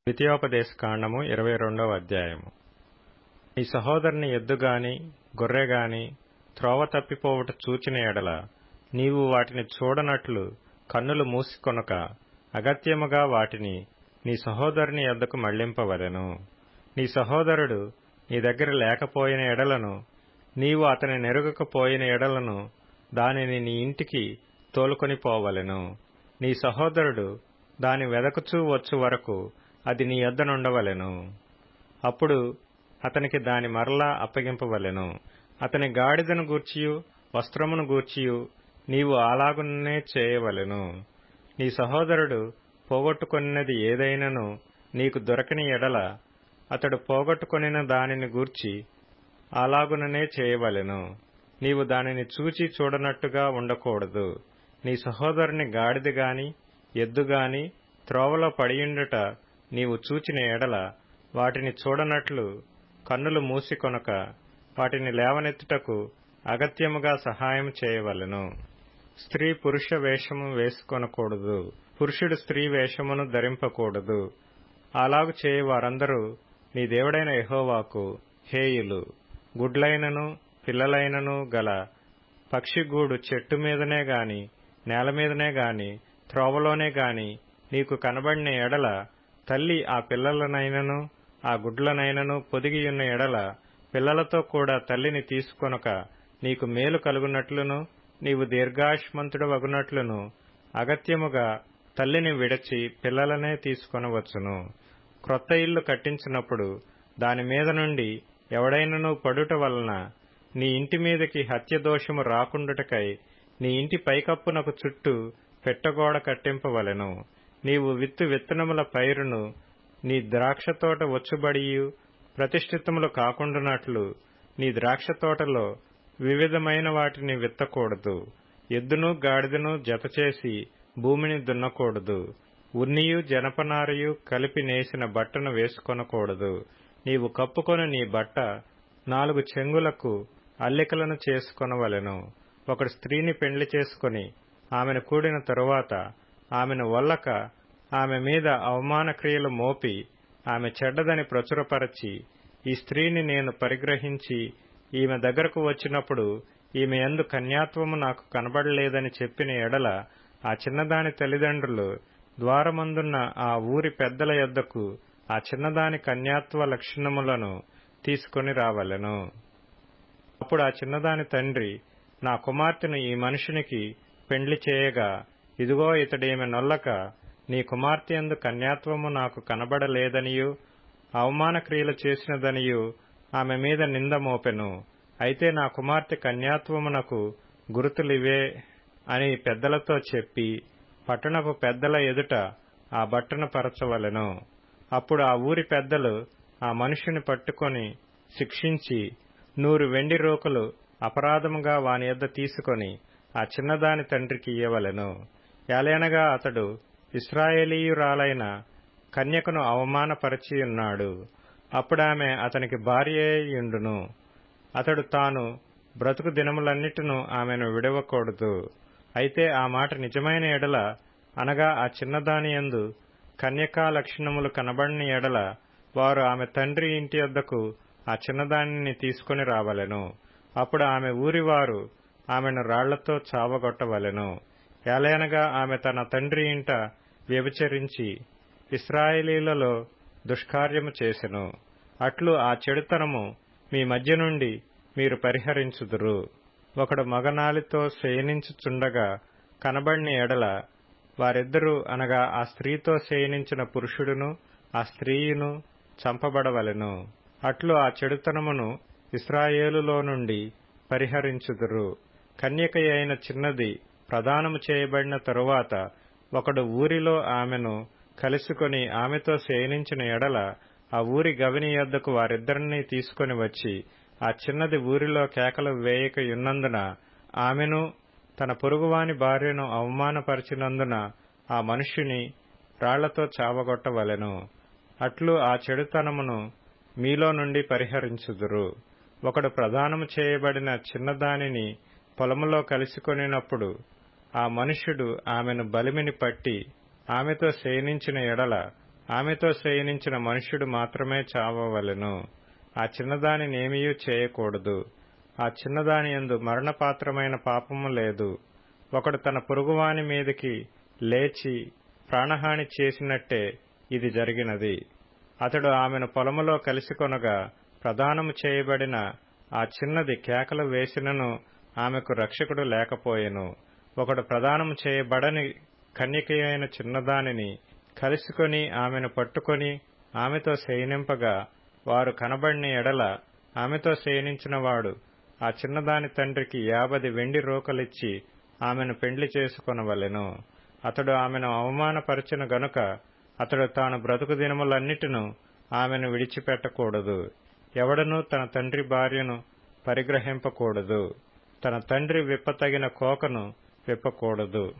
ద్వితీయోపదేశకాండము 22వ అధ్యాయము. నీ సహోదరుని ఎద్దుగాని గొర్రెగాని త్రోవ తప్పిపోవుట చూచిన ఎడల నీవు వాటిని చూడనట్లు కన్నులు మూసికొనక అగత్యముగా వాటిని నీ సహోదరుని యొద్దకు మళ్లింపవలెను. నీ సహోదరుడు నీ దగ్గర లేకపోయిన ఎడలను నీవు అతని నెరుగకపోయిన ఎడలను దానిని నీ ఇంటికి తోలుకొని పోవలెను. నీ సహోదరుడు దాని వెదకుచూ వచ్చు వరకు అది నీ యొద్ద నుండవలెను. అప్పుడు అతనికి దాని మరలా అప్పగింపవలెను. అతని గాడిదను గూర్చియు వస్త్రమును గూర్చియు నీవు అలాగుననే చేయవలెను. నీ సహోదరుడు పోగొట్టుకొనినది ఏదైనను నీకు దొరకని ఎడల అతడు పోగొట్టుకొనిన దానిని గూర్చి అలాగుననే చేయవలెను. నీవు దానిని చూచి చూడనట్టుగా ఉండకూడదు. నీ సహోదరుని గాడిదగాని ఎద్దుగాని త్రోవలో పడియుండుట నీవు చూచిన ఎడల వాటిని చూడనట్లు కన్నులు మూసికొనక వాటిని లేవనెత్తుటకు అగత్యముగా సహాయం చేయవలెను. స్త్రీ పురుష వేషము వేసుకొనకూడదు. పురుషుడు స్త్రీ వేషమును ధరింపకూడదు. అలాగు చేయి వారందరూ నీ దేవుడైన యెహోవాకు హేయులు. గుడ్లైనను పిల్లలైనను గల పక్షిగూడు చెట్టు మీదనే గాని నేలమీదనే గాని త్రోవలోనే గాని నీకు కనబడిన ఎడల తల్లి ఆ పిల్లలనైనను ఆ గుడ్లనైనను పొదిగియున్న ఎడల పిల్లలతో కూడా తల్లిని తీసుకొనక నీకు మేలు కలుగునట్లును నీవు దీర్ఘాయుష్మంతుడవగునట్లును అగత్యముగా తల్లిని విడచి పిల్లలనే తీసుకొనవచ్చును. క్రొత్త ఇల్లు కట్టించినప్పుడు దాని మీద నుండి ఎవడైనను పడుట వలన నీ ఇంటి మీదకి హత్యదోషము రాకుండుటకై నీ ఇంటి పైకప్పునకు చుట్టూ పెట్టగోడ కట్టింపవలెను. నీవు విత్తనముల పైరును నీ ద్రాక్షతోట వచ్చుబడియు ప్రతిష్ఠితములు కాకుండునట్లు నీ ద్రాక్షతోటలో వివిధమైన వాటిని విత్తకూడదు. ఎద్దును గాడిదను జతచేసి భూమిని దున్నకూడదు. ఉన్నియు జనపనారయు కలిపి నేసిన బట్టను వేసుకొనకూడదు. నీవు కప్పుకొని నీ బట్ట 4 చెంగులకు అల్లికలను చేసుకొనవలెను. ఒకడు స్త్రీని పెండ్లి చేసుకొని ఆమెను కూడిన తరువాత ఆమెను వల్లక ఆమె మీద అవమాన క్రియలు మోపి ఆమె చెడ్డదని ప్రచురపరచి ఈ స్త్రీని నేను పరిగ్రహించి ఈమె దగ్గరకు వచ్చినప్పుడు ఈమె యందు కన్యాత్వము నాకు కనబడలేదని చెప్పిన ఎడల ఆ చిన్నదాని తల్లిదండ్రులు ద్వారమందున్న ఆ ఊరి పెద్దల యొద్దకు ఆ చిన్నదాని కన్యాత్వ లక్షణములను తీసుకొని రావలెను. అప్పుడు ఆ చిన్నదాని తండ్రి నా కుమార్తెను ఈ మనుషునికి పెండ్లి చేయగా ఇదిగో ఇతడీమె నొల్లక నీ కుమార్తె యందు కన్యాత్వము నాకు కనబడలేదనియు అవమాన క్రియలు చేసినదనియు ఆమె మీద నింద మోపెను. అయితే నా కుమార్తె కన్యాత్వమునకు గురుతులివే అని పెద్దలతో చెప్పి పట్టణపు పెద్దల ఎదుట ఆ బట్టను పరచవలెను. అప్పుడు ఆ ఊరి పెద్దలు ఆ మనుషుని పట్టుకొని శిక్షించి 100 వెండి రోకలు అపరాధముగా వాని యొద్ద తీసుకొని ఆ చిన్నదాని తండ్రికి ఇయ్యవలెను. ఏలయనగా అతడు ఇశ్రాయేలీయురాలైన కన్యకను అవమానపరచియున్నాడు. అప్పుడామె అతనికి భార్యయుండును. అతడు తాను బ్రతుకు దినములన్నిటిను ఆమెను విడవకూడదు. అయితే ఆ మాట నిజమైన ఎడల అనగా ఆ చిన్నదాని యందు కన్యకా లక్షణములు కనబడిన ఎడల వారు ఆమె తండ్రి ఇంటి యొద్దకు ఆ చిన్నదానిని తీసుకొని రావలెను. అప్పుడు ఆమె ఊరివారు ఆమెను రాళ్లతో చావగొట్టవలెను. ఏలయనగా ఆమె తన తండ్రి ఇంట వ్యభిచరించి ఇశ్రాయేలీలలో దుష్కార్యము చేసెను. అట్లు ఆ చెడుతనము మీ మధ్య నుండి మీరు పరిహరించుదురు. ఒకడు మగనాలితో శయనించుచుండగా కనబడిన ఎడల వారిద్దరూ అనగా ఆ స్త్రీతో శయనించిన పురుషుడును ఆ స్త్రీయును చంపబడవలెను. అట్లు ఆ చెడుతనమును ఇశ్రాయేలులో నుండి పరిహరించుదురు. కన్యకయైన చిన్నది ప్రదానము చేయబడిన తరువాత ఒకడు ఊరిలో ఆమెను కలుసుకొని ఆమెతో శయనించిన ఎడల ఆ ఊరి గవిని యొద్దకు వారిద్దరినీ తీసుకొని వచ్చి ఆ చిన్నది ఊరిలో కేకలు వేయకయున్నందున ఆమెను తన పొరుగువాని భార్యను అవమానపరిచినందున ఆ మనుష్యుని రాళ్లతో చావగొట్టవలెను. అట్లు ఆ చెడుతనమును మీలో నుండి పరిహరించుదురు. ఒకడు ప్రదానము చేయబడిన చిన్నదానిని పొలములో కలుసుకొనినప్పుడు ఆ మనుష్యుడు ఆమెను బలిమిని పట్టి ఆమెతో శయనించిన ఎడల ఆమెతో శయనించిన మనుష్యుడు మాత్రమే చావవలెను. ఆ చిన్నదానినేమియూ చేయకూడదు. ఆ చిన్నదాని యందు మరణపాత్రమైన పాపము లేదు. ఒకడు తన పొరుగువాని మీదికి లేచి ప్రాణహాని చేసినట్టే ఇది జరిగినది. అతడు ఆమెను పొలములో కలిసికొనగా ప్రదానము చేయబడిన ఆ చిన్నది కేకలు వేసినను ఆమెకు రక్షకుడు లేకపోయెను. ఒకడు ప్రదానము చేయబడని కన్యకయైన చిన్నదానిని కలిసికొని ఆమెను పట్టుకొని ఆమెతో శయనింపగా వారు కనబడిన ఎడల ఆమెతో శయనించినవాడు ఆ చిన్నదాని తండ్రికి 50 వెండి రూకలిచ్చి ఆమెను పెండ్లి చేసుకొనవలెను. అతడు ఆమెను అవమానపరచిన గనుక అతడు తాను బ్రతుకు దినములన్నిటిను ఆమెను విడిచిపెట్టకూడదు. ఎవడనూ తన తండ్రి భార్యను పరిగ్రహింపకూడదు. తన తండ్రి విప్పతగిన కోకను విప్పకూడదు.